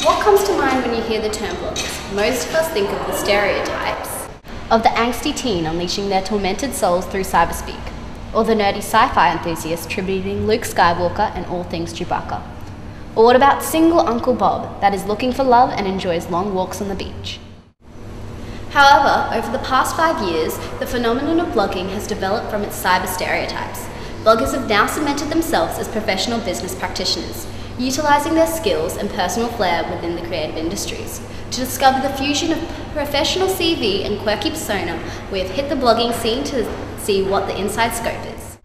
What comes to mind when you hear the term bloggers? Most of us think of the stereotypes of the angsty teen unleashing their tormented souls through cyberspeak, or the nerdy sci-fi enthusiast tributing Luke Skywalker and all things Chewbacca. Or what about single Uncle Bob that is looking for love and enjoys long walks on the beach? However, over the past 5 years, the phenomenon of blogging has developed from its cyber stereotypes. Bloggers have now cemented themselves as professional business practitioners, utilising their skills and personal flair within the creative industries. To discover the fusion of professional CV and quirky persona, we have hit the blogging scene to see what the inside scope is.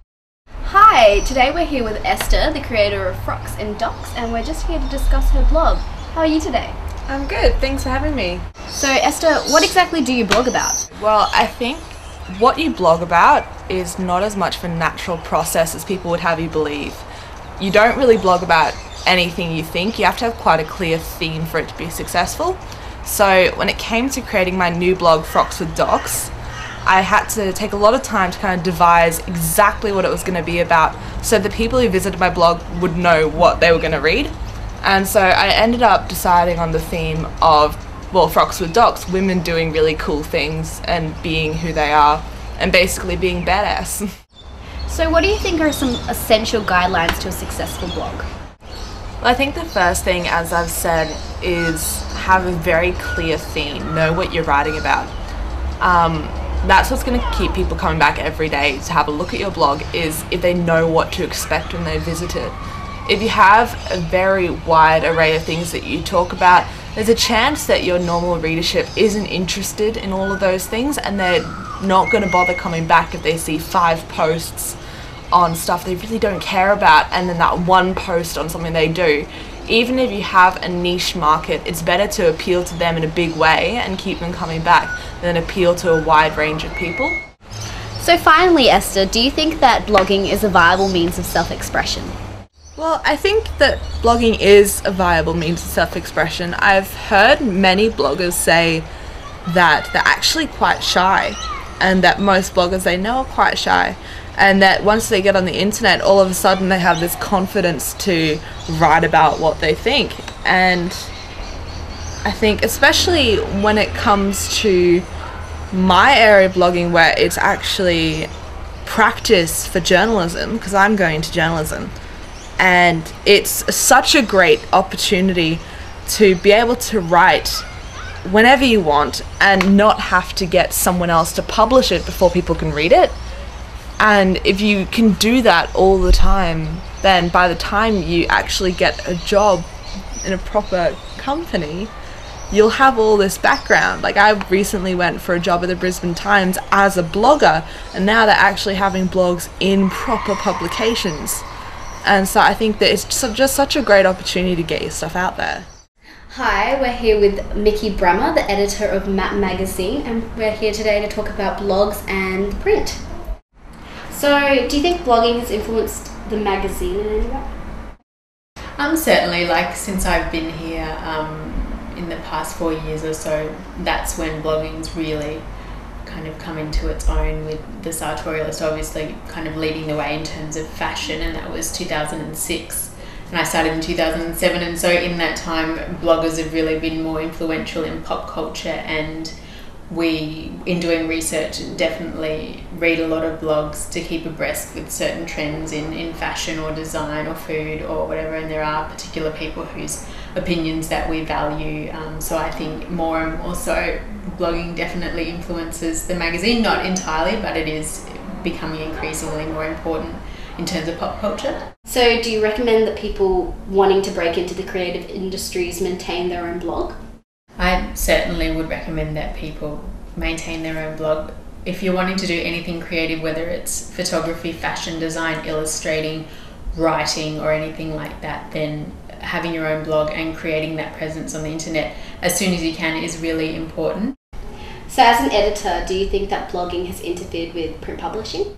Hi, today we're here with Esther, the creator of Frocks and Docs, and we're just here to discuss her blog. How are you today? I'm good, thanks for having me. So Esther, what exactly do you blog about? Well, I think what you blog about is not as much of a natural process as people would have you believe. You don't really blog about anything you think. You have to have quite a clear theme for it to be successful. So when it came to creating my new blog, Frocks with Docs, I had to take a lot of time to kind of devise exactly what it was going to be about so the people who visited my blog would know what they were going to read. And so I ended up deciding on the theme of, well, Frocks with Docs, women doing really cool things and being who they are and basically being badass. So what do you think are some essential guidelines to a successful blog? Well, I think the first thing, as I've said, is have a very clear theme, know what you're writing about. That's what's going to keep people coming back every day to have a look at your blog, is if they know what to expect when they visit it. If you have a very wide array of things that you talk about, there's a chance that your normal readership isn't interested in all of those things, and they're not going to bother coming back if they see 5 posts on stuff they really don't care about and then that one post on something they do. Even if you have a niche market, it's better to appeal to them in a big way and keep them coming back than appeal to a wide range of people. So finally, Esther, do you think that blogging is a viable means of self-expression? Well, I think that blogging is a viable means of self-expression. I've heard many bloggers say that they're actually quite shy, and that most bloggers they know are quite shy, and that once they get on the internet, all of a sudden they have this confidence to write about what they think. And I think especially when it comes to my area of blogging, where it's actually practice for journalism, because I'm going to journalism, and it's such a great opportunity to be able to write whenever you want and not have to get someone else to publish it before people can read it. And if you can do that all the time, then by the time you actually get a job in a proper company, you'll have all this background. Like, I recently went for a job at the Brisbane Times as a blogger, and now they're actually having blogs in proper publications. And so I think that it's just such a great opportunity to get your stuff out there. Hi, we're here with Mickey Brummer, the editor of Map Magazine, and we're here today to talk about blogs and print. So, do you think blogging has influenced the magazine in any way? Certainly, since I've been here in the past 4 years or so, that's when blogging's really kind of come into its own, with the sartorialist obviously kind of leading the way in terms of fashion, and that was 2006. And I started in 2007, and so in that time bloggers have really been more influential in pop culture, and we, in doing research, definitely read a lot of blogs to keep abreast with certain trends in fashion or design or food or whatever, and there are particular people whose opinions that we value. So I think more and more so blogging definitely influences the magazine, not entirely, but it is becoming increasingly more important in terms of pop culture. So do you recommend that people wanting to break into the creative industries maintain their own blog? I certainly would recommend that people maintain their own blog. If you're wanting to do anything creative, whether it's photography, fashion design, illustrating, writing or anything like that, then having your own blog and creating that presence on the internet as soon as you can is really important. So as an editor, do you think that blogging has interfered with print publishing?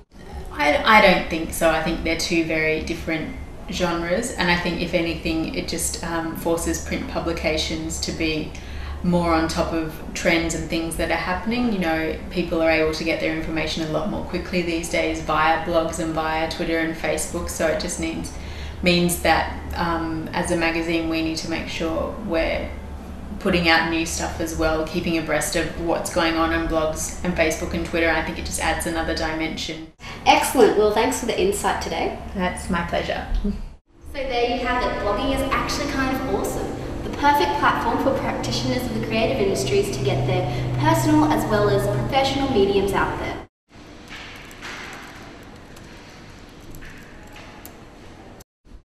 I don't think so. I think they're two very different genres, and I think if anything it just forces print publications to be more on top of trends and things that are happening. You know, people are able to get their information a lot more quickly these days via blogs and via Twitter and Facebook, so it just means that as a magazine, we need to make sure we're putting out new stuff as well, keeping abreast of what's going on blogs and Facebook and Twitter. I think it just adds another dimension. Excellent. Well, thanks for the insight today. That's my pleasure. So there you have it. Blogging is actually kind of awesome. The perfect platform for practitioners of the creative industries to get their personal as well as professional mediums out there.